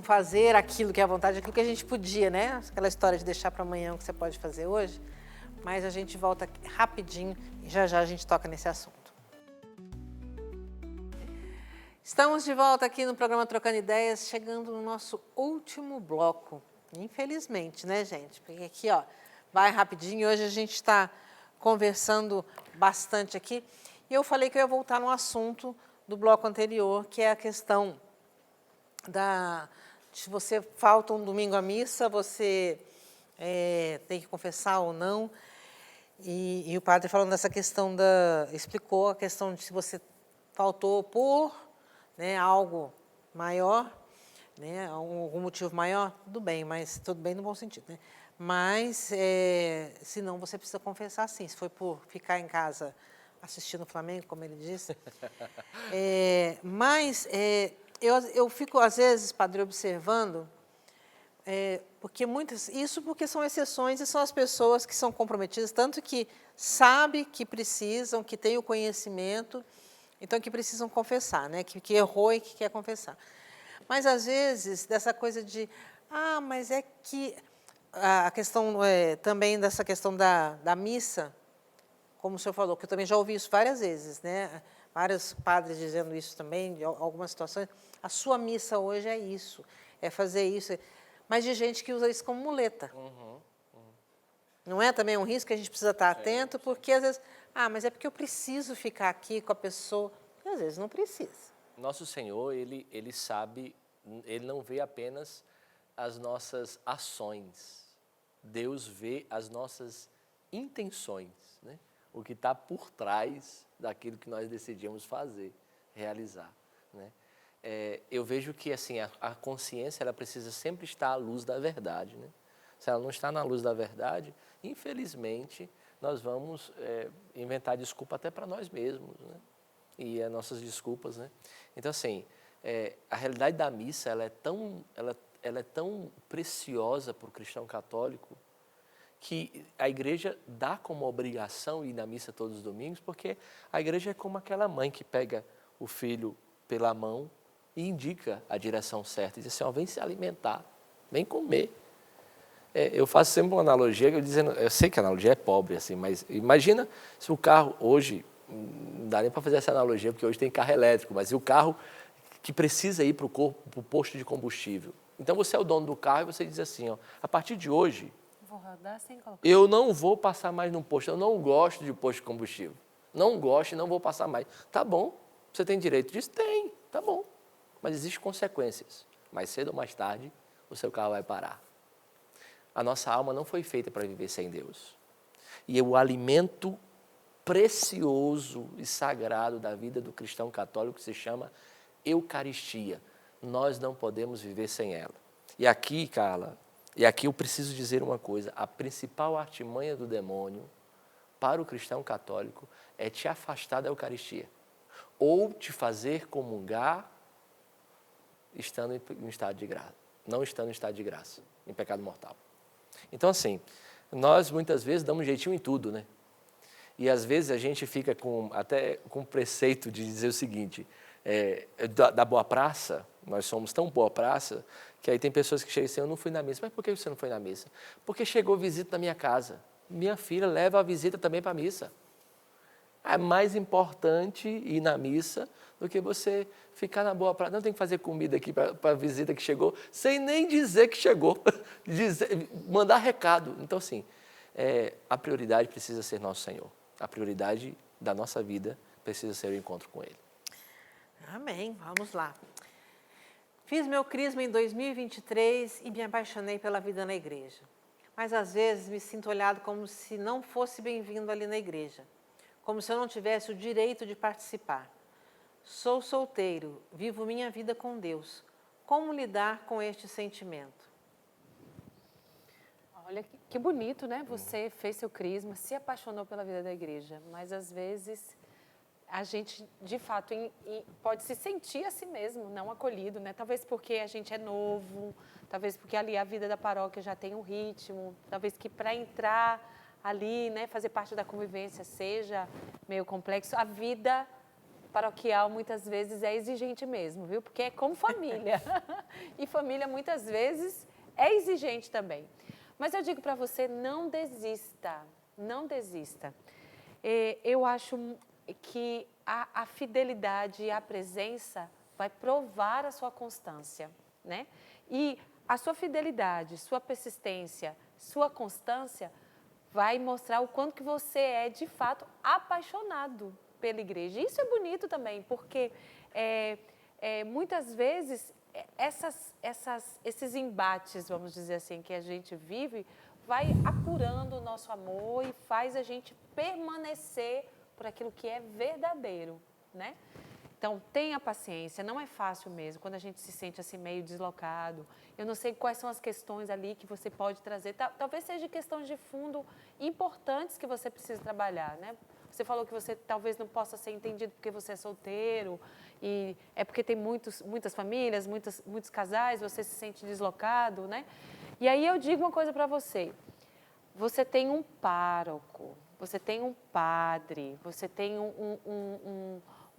fazer aquilo que é a vontade, aquilo que a gente podia, né? Aquela história de deixar para amanhã o que você pode fazer hoje. Mas a gente volta rapidinho e já a gente toca nesse assunto. Estamos de volta aqui no programa Trocando Ideias, chegando no nosso último bloco. Infelizmente, né, gente? Porque aqui, ó, vai rapidinho. Hoje a gente está conversando bastante aqui. E eu falei que eu ia voltar no assunto do bloco anterior, que é a questão se você falta um domingo à missa, você tem que confessar ou não. E o padre falando dessa questão explicou a questão de se você faltou por, né, algo maior, né, algum motivo maior, tudo bem no bom sentido, né? Mas, se não, você precisa confessar sim. Se foi por ficar em casa assistindo o Flamengo, como ele disse. Eu fico, às vezes, padre, observando, porque porque são exceções e são as pessoas que são comprometidas, tanto que sabem que precisam, que têm o conhecimento, então que precisam confessar, né? Que errou e que quer confessar. Mas, às vezes, dessa coisa de, mas é que a questão também dessa questão da missa, como o senhor falou, que eu também já ouvi isso várias vezes, né? Vários padres dizendo isso também, de algumas situações. A sua missa hoje é isso, é fazer isso. Mas de gente que usa isso como muleta. Não é também um risco que a gente precisa estar atento, porque às vezes, mas é porque eu preciso ficar aqui com a pessoa. E às vezes não precisa. Nosso Senhor, ele sabe, ele não vê apenas as nossas ações. Deus vê as nossas intenções, né? O que está por trás daquilo que nós decidimos fazer, realizar, né? Eu vejo que assim, a consciência ela precisa sempre estar à luz da verdade, né? Se ela não está na luz da verdade, infelizmente, nós vamos inventar desculpa até para nós mesmos, né? E as nossas desculpas, né? Então, assim, a realidade da missa ela é tão preciosa para o cristão católico que a igreja dá como obrigação ir na missa todos os domingos, porque a igreja é como aquela mãe que pega o filho pela mão e indica a direção certa, e diz assim, vem se alimentar, vem comer. Eu faço sempre uma analogia, eu sei que a analogia é pobre, assim, mas imagina se o carro hoje, não dá nem para fazer essa analogia, porque hoje tem carro elétrico, mas e o carro que precisa ir para o posto de combustível. Então você é o dono do carro e você diz assim, a partir de hoje, Vou rodar sem colocar. eu não vou passar mais num posto, eu não gosto de posto de combustível. Não gosto e não vou passar mais. Tá bom, você tem direito disso? Tem, tá bom. Mas existem consequências. Mais cedo ou mais tarde, o seu carro vai parar. A nossa alma não foi feita para viver sem Deus. E o alimento precioso e sagrado da vida do cristão católico se chama Eucaristia. Nós não podemos viver sem ela. E aqui, Carla, eu preciso dizer uma coisa, a principal artimanha do demônio para o cristão católico é te afastar da Eucaristia, ou te fazer comungar estando em estado de graça, não estando em estado de graça, em pecado mortal. Então, assim, nós muitas vezes damos um jeitinho em tudo, né? E às vezes a gente fica até com o preceito de dizer o seguinte, da boa praça, nós somos tão boa praça, que aí tem pessoas que chegam assim, eu não fui na missa. Mas por que você não foi na missa? Porque chegou visita na minha casa. Minha filha leva a visita também para a missa. É mais importante ir na missa do que você ficar na boa praça. Não tem que fazer comida aqui para a visita que chegou, sem nem dizer que chegou, mandar recado. Então, assim, a prioridade precisa ser nosso Senhor. A prioridade da nossa vida precisa ser o encontro com Ele. Amém. Vamos lá. Fiz meu crisma em 2023 e me apaixonei pela vida na igreja. Mas, às vezes, me sinto olhado como se não fosse bem-vindo ali na igreja. Como se eu não tivesse o direito de participar. Sou solteiro, vivo minha vida com Deus. Como lidar com este sentimento? Olha que bonito, né? Você fez seu crisma, se apaixonou pela vida da igreja, mas às vezes a gente, de fato, pode se sentir a si mesmo, não acolhido, né? Talvez porque a gente é novo, talvez porque ali a vida da paróquia já tem um ritmo, talvez que para entrar ali, né, fazer parte da convivência seja meio complexo. A vida paroquial muitas vezes é exigente mesmo, viu? Porque é como família. E família muitas vezes é exigente também. Mas eu digo para você, não desista, não desista. Eu acho que a fidelidade e a presença vai provar a sua constância, né? E a sua fidelidade, sua persistência, sua constância vai mostrar o quanto que você é, de fato, apaixonado pela igreja. Isso é bonito também, porque muitas vezes esses embates, vamos dizer assim, que a gente vive, vai apurando o nosso amor e faz a gente permanecer por aquilo que é verdadeiro, né? Então, tenha paciência, não é fácil mesmo, quando a gente se sente assim meio deslocado. Eu não sei quais são as questões ali que você pode trazer, talvez seja questões de fundo importantes que você precisa trabalhar, né? Você falou que você talvez não possa ser entendido porque você é solteiro, e é porque tem muitas famílias, muitos casais, você se sente deslocado, né? E aí eu digo uma coisa para você, você tem um pároco, você tem um padre, você tem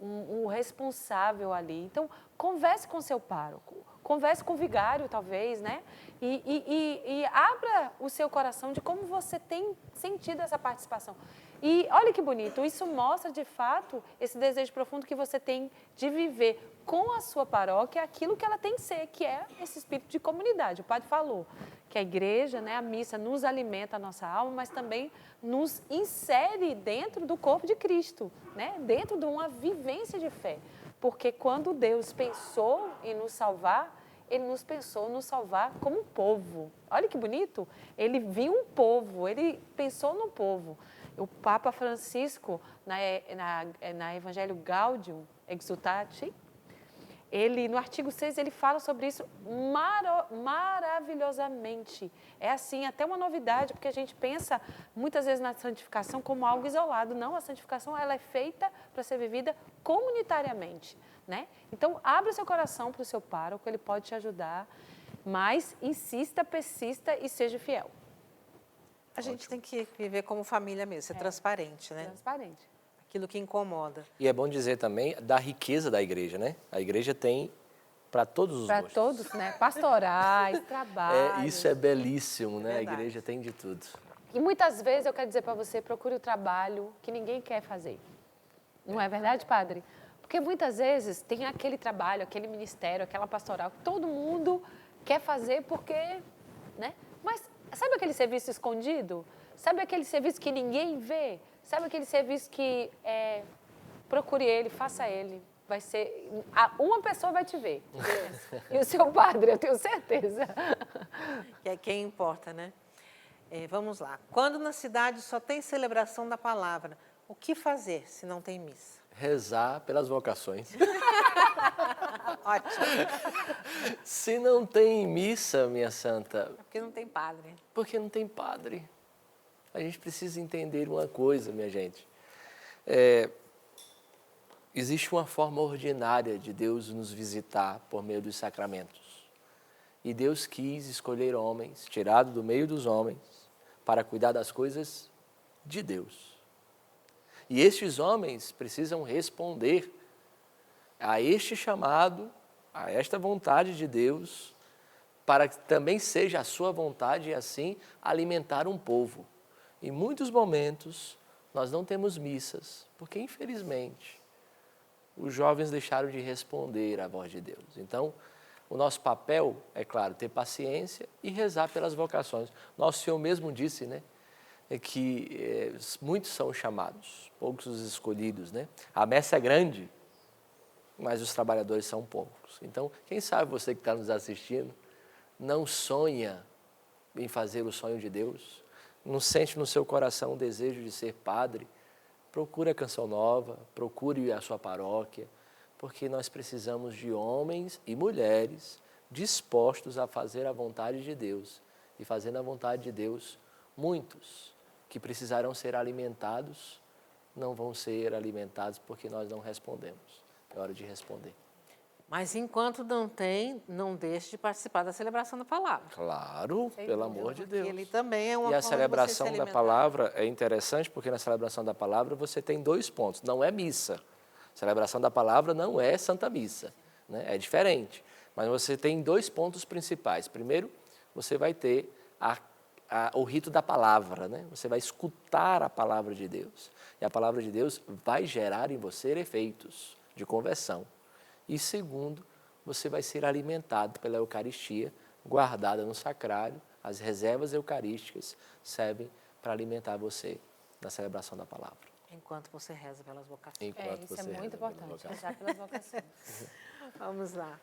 um responsável ali. Então, converse com seu pároco, converse com o vigário, talvez, né? E abra o seu coração de como você tem sentido essa participação. E olha que bonito, isso mostra, de fato, esse desejo profundo que você tem de viver com a sua paróquia aquilo que ela tem que ser, que é esse espírito de comunidade. O padre falou que a igreja, né, a missa, nos alimenta a nossa alma, mas também nos insere dentro do corpo de Cristo, né, dentro de uma vivência de fé. Porque quando Deus pensou em nos salvar, Ele nos pensou nos salvar como um povo. Olha que bonito, Ele viu um povo, Ele pensou no povo. O Papa Francisco, na Evangelho Gaudium Exsultati, ele, no artigo 6, ele fala sobre isso maravilhosamente. É assim, até uma novidade, porque a gente pensa muitas vezes na santificação como algo isolado. Não, a santificação ela é feita para ser vivida comunitariamente, né? Então, abra seu coração para o seu pároco, ele pode te ajudar, mas insista, persista e seja fiel. A gente tem que viver como família mesmo, ser transparente, né? Transparente. Aquilo que incomoda. E é bom dizer também da riqueza da igreja, né? A igreja tem para todos os gostos. Para todos, né? Pastorais, trabalhos. Isso é belíssimo, né? A verdade. igreja tem de tudo. E muitas vezes eu quero dizer para você, procure o trabalho que ninguém quer fazer. Não é verdade, padre? Porque muitas vezes tem aquele trabalho, aquele ministério, aquela pastoral que todo mundo quer fazer porque, né? Mas sabe aquele serviço escondido? Sabe aquele serviço que ninguém vê? Sabe aquele serviço que procure ele, faça ele. Vai ser, uma pessoa vai te ver. E o seu padre, eu tenho certeza. Que é quem importa, né? Vamos lá. Quando na cidade só tem celebração da palavra, o que fazer se não tem missa? Rezar pelas vocações. Ótimo. Se não tem missa, minha santa, É porque não tem padre. porque não tem padre. A gente precisa entender uma coisa, minha gente. Existe uma forma ordinária de Deus nos visitar por meio dos sacramentos. E Deus quis escolher homens, tirado do meio dos homens, para cuidar das coisas de Deus. E estes homens precisam responder a este chamado, a esta vontade de Deus, para que também seja a sua vontade e assim alimentar um povo. Em muitos momentos nós não temos missas, porque infelizmente os jovens deixaram de responder à voz de Deus. Então, o nosso papel, é claro, ter paciência e rezar pelas vocações. Nosso Senhor mesmo disse, né, que muitos são chamados, poucos os escolhidos, né? A messe é grande, mas os trabalhadores são poucos. Então, quem sabe você que está nos assistindo, não sonha em fazer o sonho de Deus, não sente no seu coração o desejo de ser padre, procure a Canção Nova, procure a sua paróquia, porque nós precisamos de homens e mulheres dispostos a fazer a vontade de Deus. E fazendo a vontade de Deus, muitos que precisarão ser alimentados não vão ser alimentados porque nós não respondemos. É hora de responder. Mas enquanto não tem, não deixe de participar da celebração da palavra. Claro, pelo amor de Porque Deus. ele também é uma E a forma de você se celebração da alimentar. palavra é interessante porque na celebração da palavra você tem 2 pontos. Não é missa. A celebração da palavra não é Santa Missa, né? É diferente. Mas você tem 2 pontos principais. Primeiro, você vai ter o rito da palavra, né? Você vai escutar a palavra de Deus. E a palavra de Deus vai gerar em você efeitos de conversão. E segundo, você vai ser alimentado pela Eucaristia, guardada no sacrário. As reservas eucarísticas servem para alimentar você na celebração da palavra. Enquanto você reza pelas vocações. Enquanto Isso você é muito reza pela importante, vocação. rezar pelas vocações. Vamos lá.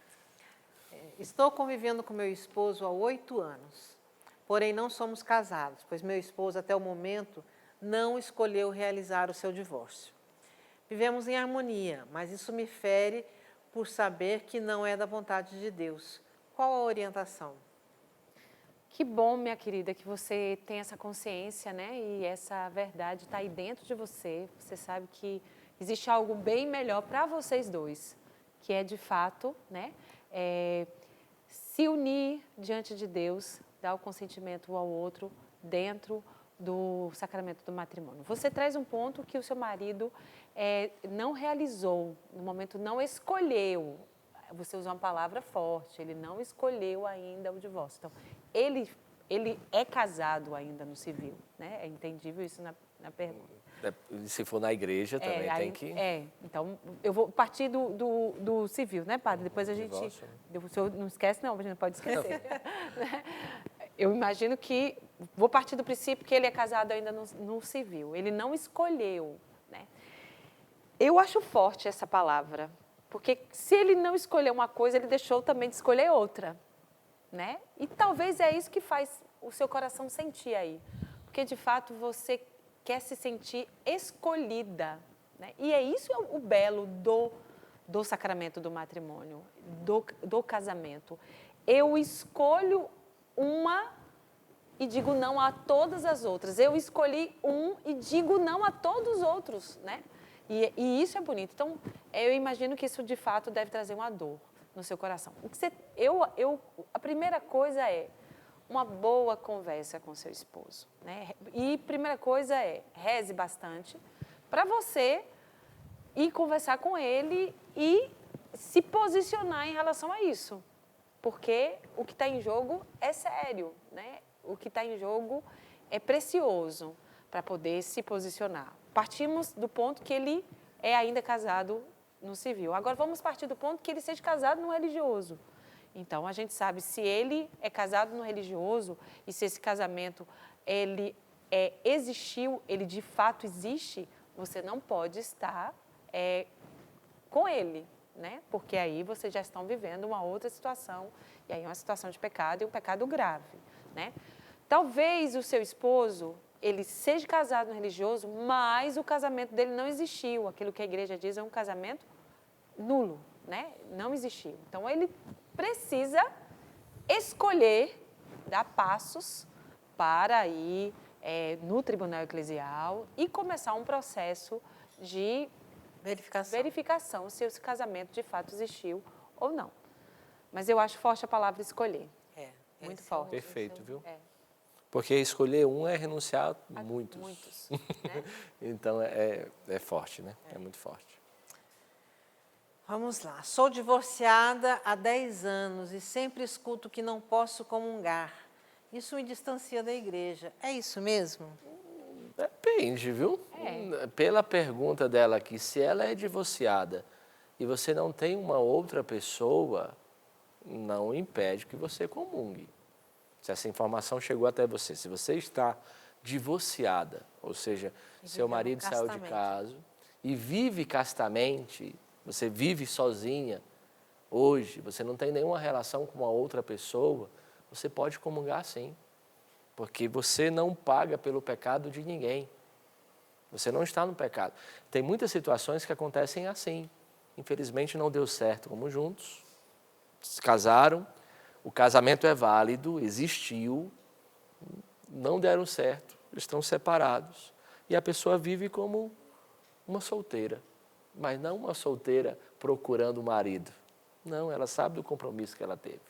Estou convivendo com meu esposo há 8 anos. Porém, não somos casados, pois meu esposo, até o momento, não escolheu realizar o seu divórcio. Vivemos em harmonia, mas isso me fere por saber que não é da vontade de Deus. Qual a orientação? Que bom, minha querida, que você tem essa consciência, né? E essa verdade está aí dentro de você. Você sabe que existe algo bem melhor para vocês dois, que é de fato, né? Se unir diante de Deus, dar o consentimento um ao outro dentro do sacramento do matrimônio. Você traz um ponto que o seu marido não realizou, no momento não escolheu. Você usou uma palavra forte, ele não escolheu ainda o divórcio. Então, ele é casado ainda no civil, né? É entendível isso na pergunta. Se for na igreja também tem que... Então, eu vou partir do civil, né, padre? Depois a gente... Divórcio. O senhor não esquece, não, a gente não pode esquecer. Eu imagino que... Vou partir do princípio que ele é casado ainda no civil. Ele não escolheu, né? Eu acho forte essa palavra, porque se ele não escolheu uma coisa, ele deixou também de escolher outra, né? E talvez é isso que faz o seu coração sentir aí. Porque, de fato, você quer se sentir escolhida, né? E é isso o belo do sacramento do matrimônio, do casamento. Eu escolho uma e digo não a todas as outras. Eu escolhi um e digo não a todos os outros, né? E isso é bonito. Então, eu imagino que isso, de fato, deve trazer uma dor no seu coração. A primeira coisa é uma boa conversa com seu esposo, né? E primeira coisa é reze bastante para você ir conversar com ele e se posicionar em relação a isso. Porque o que está em jogo é sério, né? O que está em jogo é precioso para poder se posicionar. Partimos do ponto que ele é ainda casado no civil. Agora vamos partir do ponto que ele seja casado no religioso. Então a gente sabe se ele é casado no religioso e se esse casamento ele existiu, ele de fato existe, você não pode estar com ele, né? Porque aí vocês já estão vivendo uma outra situação e aí é uma situação de pecado e um pecado grave, né? Talvez o seu esposo ele seja casado no religioso, mas o casamento dele não existiu. Aquilo que a igreja diz é um casamento nulo, né? Não existiu. Então, ele precisa escolher, dar passos para ir no tribunal eclesial e começar um processo de verificação se esse casamento de fato existiu ou não. Mas eu acho forte a palavra escolher. Muito forte. Perfeito, viu? Porque escolher um é renunciar a muitos. Né? Então, é forte, né? É muito forte. Vamos lá. Sou divorciada há 10 anos e sempre escuto que não posso comungar. Isso me distancia da igreja. É isso mesmo? Depende, viu? Pela pergunta dela aqui, se ela é divorciada e você não tem uma outra pessoa, não impede que você comungue. Se essa informação chegou até você, se você está divorciada, ou seja, seu marido saiu de casa e vive castamente, você vive sozinha hoje, você não tem nenhuma relação com uma outra pessoa, você pode comungar sim, porque você não paga pelo pecado de ninguém. Você não está no pecado. Tem muitas situações que acontecem assim. Infelizmente não deu certo como juntos, se casaram, o casamento é válido, existiu, não deram certo, estão separados. E a pessoa vive como uma solteira, mas não uma solteira procurando o marido. Não, ela sabe do compromisso que ela teve.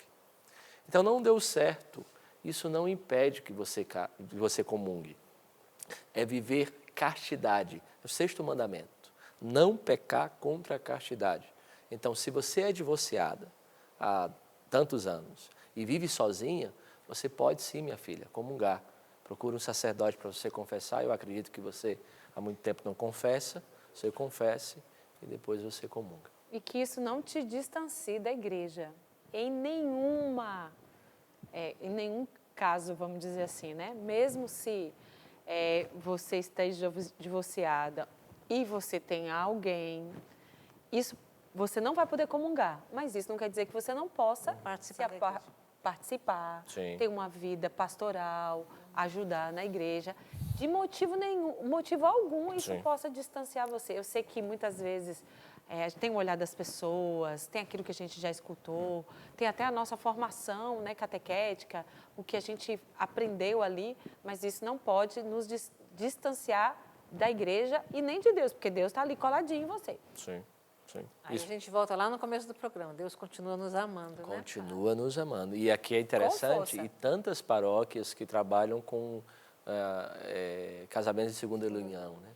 Então não deu certo. Isso não impede que você comungue. É viver castidade. É o 6º mandamento. Não pecar contra a castidade. Então, se você é divorciada há tantos anos e vive sozinha, você pode sim, minha filha, comungar. Procura um sacerdote para você confessar. Eu acredito que você há muito tempo não confessa. Você confesse e depois você comunga. E que isso não te distancie da igreja. Em nenhum caso, vamos dizer assim, né? Mesmo se você esteja divorciada e você tem alguém, isso você não vai poder comungar. Mas isso não quer dizer que você não possa participar, Sim. ter uma vida pastoral, ajudar na igreja. De motivo algum, isso Sim. possa distanciar você. Eu sei que muitas vezes tem o olhar das pessoas, tem aquilo que a gente já escutou, tem até a nossa formação, né, catequética, o que a gente aprendeu ali, mas isso não pode nos distanciar da igreja e nem de Deus, porque Deus está ali coladinho em você. Sim, sim. Aí a gente volta lá no começo do programa. Deus continua nos amando, né? Continua nos amando. E aqui é interessante, força. e tantas paróquias que trabalham com casamentos de segunda união, né?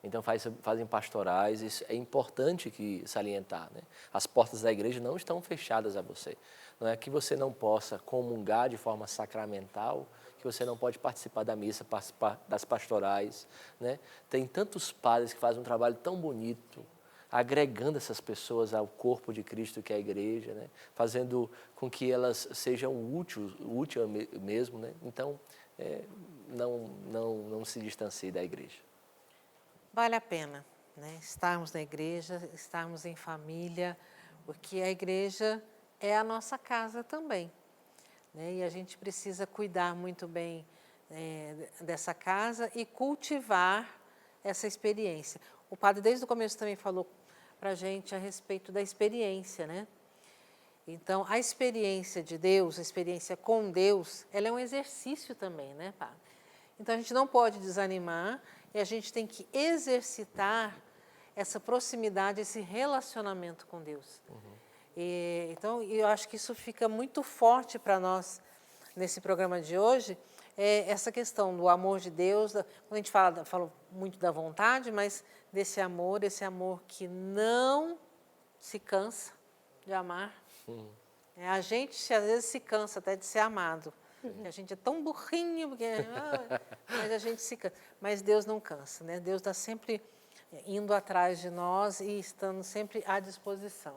Então fazem pastorais, isso é importante que salientar, né? As portas da igreja não estão fechadas a você. Não é que você não possa comungar de forma sacramental, que você não pode participar da missa, participar das pastorais, né? Tem tantos padres que fazem um trabalho tão bonito, agregando essas pessoas ao corpo de Cristo que é a igreja, né? Fazendo com que elas sejam úteis mesmo, né? Então, não se distancie da igreja. Vale a pena, né? Estarmos na igreja, estarmos em família, porque a igreja é a nossa casa também, né? E a gente precisa cuidar muito bem dessa casa e cultivar essa experiência. O padre, desde o começo, também falou para a gente a respeito da experiência, né? Então, a experiência de Deus, a experiência com Deus, ela é um exercício também, né, padre? Então, a gente não pode desanimar e a gente tem que exercitar essa proximidade, esse relacionamento com Deus. Então, eu acho que isso fica muito forte para nós nesse programa de hoje, essa questão do amor de Deus, quando a gente fala muito da vontade, mas desse amor, esse amor que não se cansa de amar. A gente, às vezes, se cansa até de ser amado. A gente é tão burrinho, mas a gente se cansa. Mas Deus não cansa, né? Deus está sempre indo atrás de nós e estando sempre à disposição.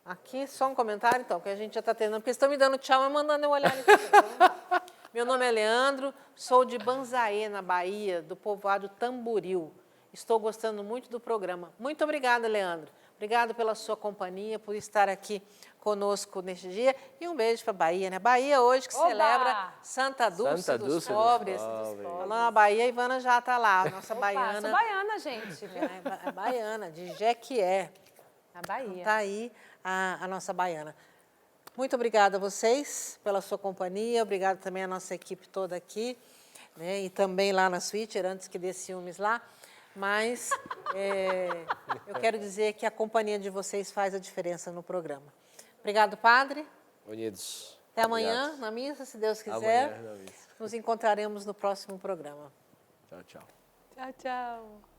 Aqui, só um comentário, então, que a gente já está tendo, porque estão me dando tchau, mas mandando eu olhar aqui. Meu nome é Leandro, sou de Banzaê, na Bahia, do povoado Tamboril. Estou gostando muito do programa. Muito obrigada, Leandro. Obrigado pela sua companhia, por estar aqui conosco neste dia. E um beijo para a Bahia, né? Bahia hoje que celebra Santa Dulce dos Pobres. Falando a Bahia, a Ivana já está lá, a nossa baiana. Sou baiana, gente. É baiana, de Jequié. A Bahia. Está aí a nossa baiana. Muito obrigada a vocês pela sua companhia, obrigado também à nossa equipe toda aqui, né? E também lá na Switcher, antes que dê ciúmes lá. Mas eu quero dizer que a companhia de vocês faz a diferença no programa. Obrigado, padre. Unidos. Até amanhã, na missa, se Deus quiser. Amanhã na missa. Nos encontraremos no próximo programa. Tchau, tchau. Tchau, tchau.